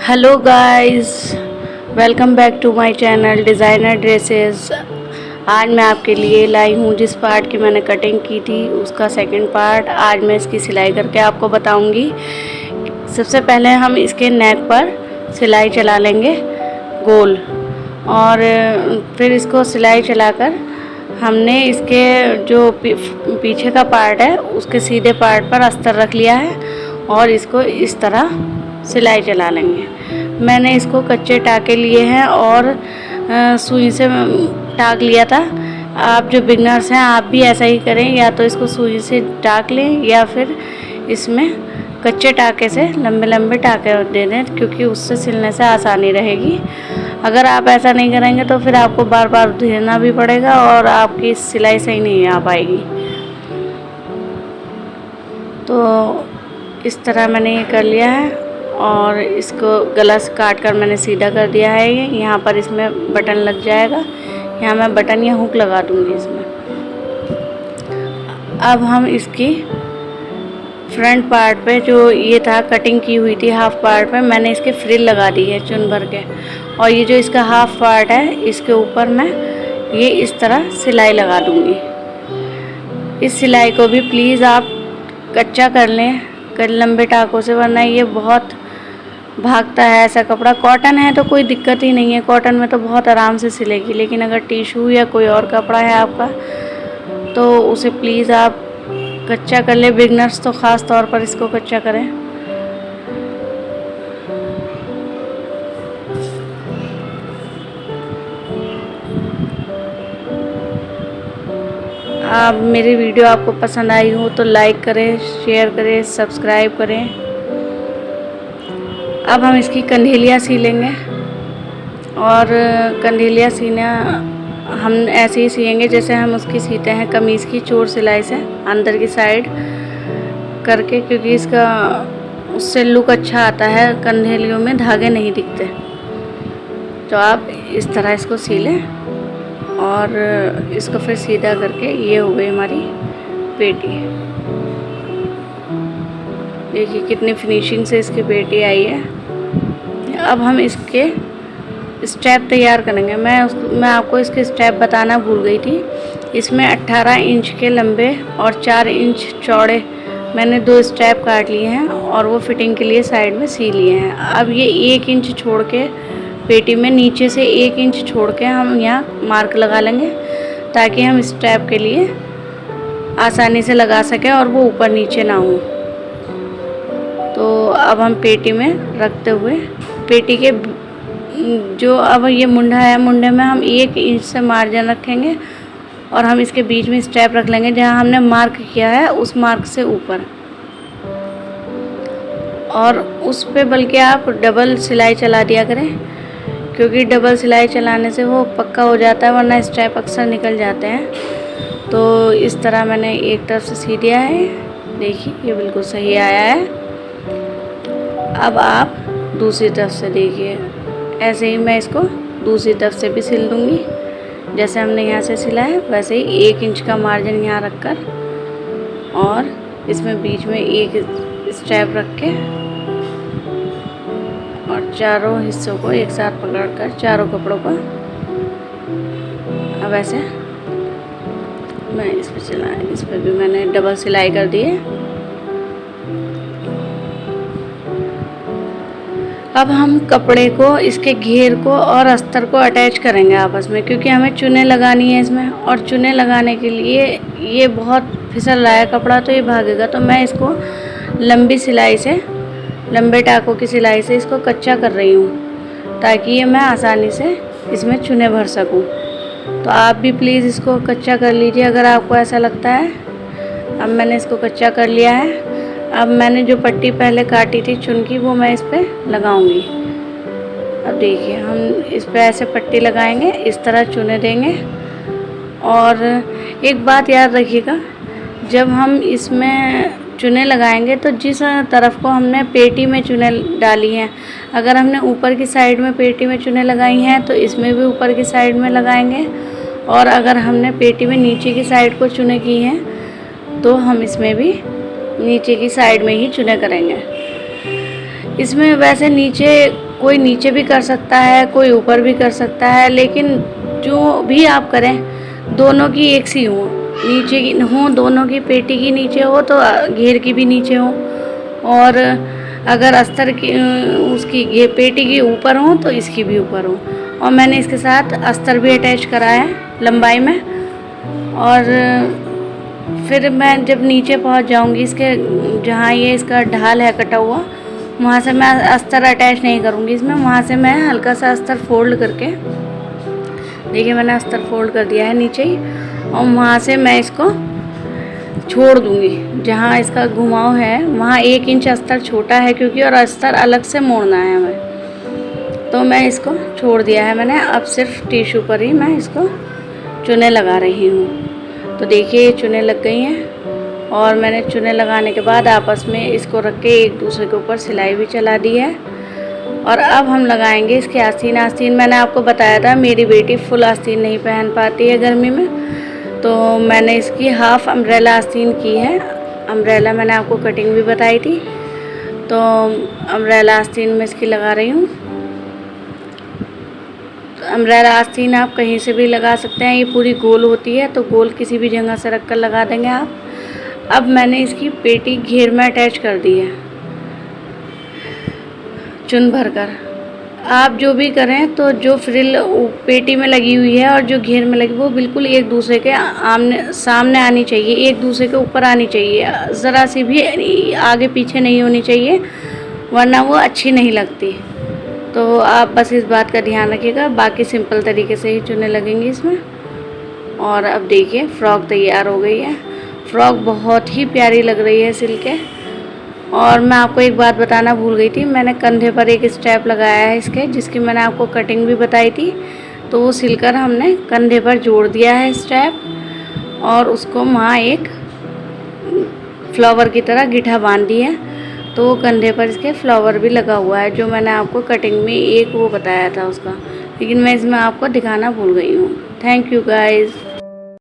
Hello guys, welcome back to my channel designer dresses. आज मैं आपके लिए लाई हूँ जिस पार्ट की मैंने कटिंग की थी उसका सेकंड पार्ट। आज मैं इसकी सिलाई करके आपको बताऊंगी। सबसे पहले हम इसके नेक पर सिलाई चला लेंगे गोल, और फिर इसको सिलाई चलाकर हमने इसके जो पीछे का पार्ट है उसके सीधे पार्ट पर अस्तर रख लिया है और इसको इस तरह सिलाई चला लेंगे। मैंने इसको कच्चे टाके लिए हैं और सुई से टाक लिया था। आप जो बिगनर्स हैं आप भी ऐसा ही करें, या तो इसको सुई से टाक लें या फिर इसमें कच्चे टाके से लंबे लंबे टाके दे दें, क्योंकि उससे सिलने से आसानी रहेगी। अगर आप ऐसा नहीं करेंगे तो फिर आपको बार बार धुलना भी पड़ेगा और आपकी सिलाई सही नहीं आ पाएगी। तो इस तरह मैंने ये कर लिया है और इसको गला से काट कर मैंने सीधा कर दिया है। ये यहाँ पर इसमें बटन लग जाएगा, यहाँ मैं बटन या हुक लगा दूँगी इसमें। अब हम इसकी फ्रंट पार्ट पे जो ये था कटिंग की हुई थी हाफ पार्ट पे, मैंने इसके फ्रिल लगा दी है चुन भर के, और ये जो इसका हाफ पार्ट है इसके ऊपर मैं ये इस तरह सिलाई लगा दूँगी। इस सिलाई को भी प्लीज़ आप कच्चा कर लें लंबे टाकों से, वरना ये बहुत भागता है ऐसा कपड़ा। कॉटन है तो कोई दिक्कत ही नहीं है, कॉटन में तो बहुत आराम से सिलेगी, लेकिन अगर टिशू या कोई और कपड़ा है आपका तो उसे प्लीज़ आप कच्चा कर ले। बिगनर्स तो ख़ास तौर पर इसको कच्चा करें। आप मेरी वीडियो आपको पसंद आई हो तो लाइक करें, शेयर करें, सब्सक्राइब करें। अब हम इसकी कंढेलियाँ सी लेंगे, और कंढेलियाँ सीना हम ऐसे ही सिएंगे जैसे हम उसकी सीते हैं कमीज़ की, चोर सिलाई से अंदर की साइड करके, क्योंकि इसका उससे लुक अच्छा आता है, कंढेलियों में धागे नहीं दिखते। तो आप इस तरह इसको सी लें और इसको फिर सीधा करके ये हो गई हमारी पेटी। देखिए कितनी फिनिशिंग से इसकी पेटी आई है। अब हम इसके स्टेप तैयार करेंगे। मैं आपको इसके स्टेप बताना भूल गई थी। इसमें 18 इंच के लंबे और 4 इंच चौड़े मैंने 2 स्टेप काट लिए हैं और वो फिटिंग के लिए साइड में सी लिए हैं। अब ये 1 इंच छोड़ के पेटी में नीचे से 1 इंच छोड़ के हम यहाँ मार्क लगा लेंगे, ताकि हम स्टेप के लिए आसानी से लगा सकें और वो ऊपर नीचे ना हो। तो अब हम पेटी में रखते हुए पेटी के जो अब ये मुंडा है, मुंडे में हम 1 इंच से मार्जिन रखेंगे और हम इसके बीच में स्टेप रख लेंगे जहाँ हमने मार्क किया है उस मार्क से ऊपर, और उस पे बल्कि आप डबल सिलाई चला दिया करें, क्योंकि डबल सिलाई चलाने से वो पक्का हो जाता है, वरना स्टेप अक्सर निकल जाते हैं। तो इस तरह मैंने एक तरफ से सी दिया है, देखिए ये बिल्कुल सही आया है। अब आप दूसरी तरफ से देखिए, ऐसे ही मैं इसको दूसरी तरफ से भी सिल दूँगी। जैसे हमने यहाँ से सिला है वैसे ही 1 इंच का मार्जिन यहाँ रखकर और इसमें बीच में एक स्टेप रख के और चारों हिस्सों को एक साथ पकड़कर चारों कपड़ों को अब ऐसे मैं इस पर भी मैंने डबल सिलाई कर दी है। अब हम कपड़े को, इसके घेर को और अस्तर को अटैच करेंगे आपस में, क्योंकि हमें चुनें लगानी है इसमें, और चुनें लगाने के लिए ये बहुत फिसल रहा है कपड़ा तो ये भागेगा। तो मैं इसको लंबी सिलाई से, लंबे टाकों की सिलाई से इसको कच्चा कर रही हूँ, ताकि ये मैं आसानी से इसमें चुनें भर सकूँ। तो आप भी प्लीज़ इसको कच्चा कर लीजिए अगर आपको ऐसा लगता है। अब मैंने इसको कच्चा कर लिया है। अब मैंने जो पट्टी पहले काटी थी चुन की वो मैं इस पर लगाऊंगी। अब देखिए हम इस पर ऐसे पट्टी लगाएंगे, इस तरह चुने देंगे। और एक बात याद रखिएगा, जब हम इसमें चुने लगाएंगे तो जिस तरफ को हमने पेटी में चुने डाली हैं, अगर हमने ऊपर की साइड में पेटी में चुने लगाई हैं तो इसमें भी ऊपर की साइड में लगाएंगे, और अगर हमने पेटी में नीचे की साइड को चुने की हैं तो हम इसमें भी नीचे की साइड में ही चुने करेंगे। इसमें वैसे नीचे कोई नीचे भी कर सकता है, कोई ऊपर भी कर सकता है, लेकिन जो भी आप करें दोनों की एक सी हो, नीचे की हो, दोनों की पेटी की नीचे हो तो घेर की भी नीचे हो, और अगर अस्तर की उसकी पेटी की ऊपर हो तो इसकी भी ऊपर हो। और मैंने इसके साथ अस्तर भी अटैच करा है लंबाई में। और फिर मैं जब नीचे पहुंच जाऊंगी इसके, जहाँ ये इसका ढाल है कटा हुआ, वहाँ से मैं अस्तर अटैच नहीं करूँगी इसमें, वहाँ से मैं हल्का सा अस्तर फोल्ड करके, देखिए मैंने अस्तर फोल्ड कर दिया है नीचे ही, और वहाँ से मैं इसको छोड़ दूँगी। जहाँ इसका घुमाव है वहाँ 1 इंच अस्तर छोटा है क्योंकि, और अस्तर अलग से मोड़ना है हमें, तो मैं इसको छोड़ दिया है मैंने। अब सिर्फ टिश्यू पर ही मैं इसको चुने लगा रही हूँ। तो देखिए ये चुने लग गई हैं, और मैंने चुने लगाने के बाद आपस में इसको रख के एक दूसरे के ऊपर सिलाई भी चला दी है। और अब हम लगाएंगे इसके आस्तीन। आस्तीन मैंने आपको बताया था मेरी बेटी फुल आस्तीन नहीं पहन पाती है गर्मी में, तो मैंने इसकी हाफ अम्ब्रेला आस्तीन की है। अम्ब्रेला मैंने आपको कटिंग भी बताई थी, तो अम्ब्रेला आस्तीन में इसकी लगा रही हूँ। तो अम्ब्रेला आस्तीन आप कहीं से भी लगा सकते हैं, ये पूरी गोल होती है, तो गोल किसी भी जगह से रख कर लगा देंगे आप। अब मैंने इसकी पेटी घेर में अटैच कर दी है चुन भर कर। आप जो भी करें तो जो फ्रिल पेटी में लगी हुई है और जो घेर में लगी वो बिल्कुल एक दूसरे के आमने सामने आनी चाहिए, एक दूसरे के ऊपर आनी चाहिए, ज़रा सी भी आगे पीछे नहीं होनी चाहिए, वरना वो अच्छी नहीं लगती। तो आप बस इस बात का ध्यान रखिएगा। बाकी सिंपल तरीके से ही चुने लगेंगे इसमें। और अब देखिए फ़्रॉक तैयार हो गई है। फ़्रॉक बहुत ही प्यारी लग रही है सिल के। और मैं आपको एक बात बताना भूल गई थी, मैंने कंधे पर एक स्ट्रैप लगाया है इसके, जिसकी मैंने आपको कटिंग भी बताई थी, तो वो सिलकर हमने कंधे पर जोड़ दिया है स्ट्रैप, और उसको वहाँ एक फ्लावर की तरह गिट्ठा बांध दी है, तो वो कंधे पर इसके फ्लावर भी लगा हुआ है, जो मैंने आपको कटिंग में एक वो बताया था उसका, लेकिन मैं इसमें आपको दिखाना भूल गई हूँ। Thank you guys.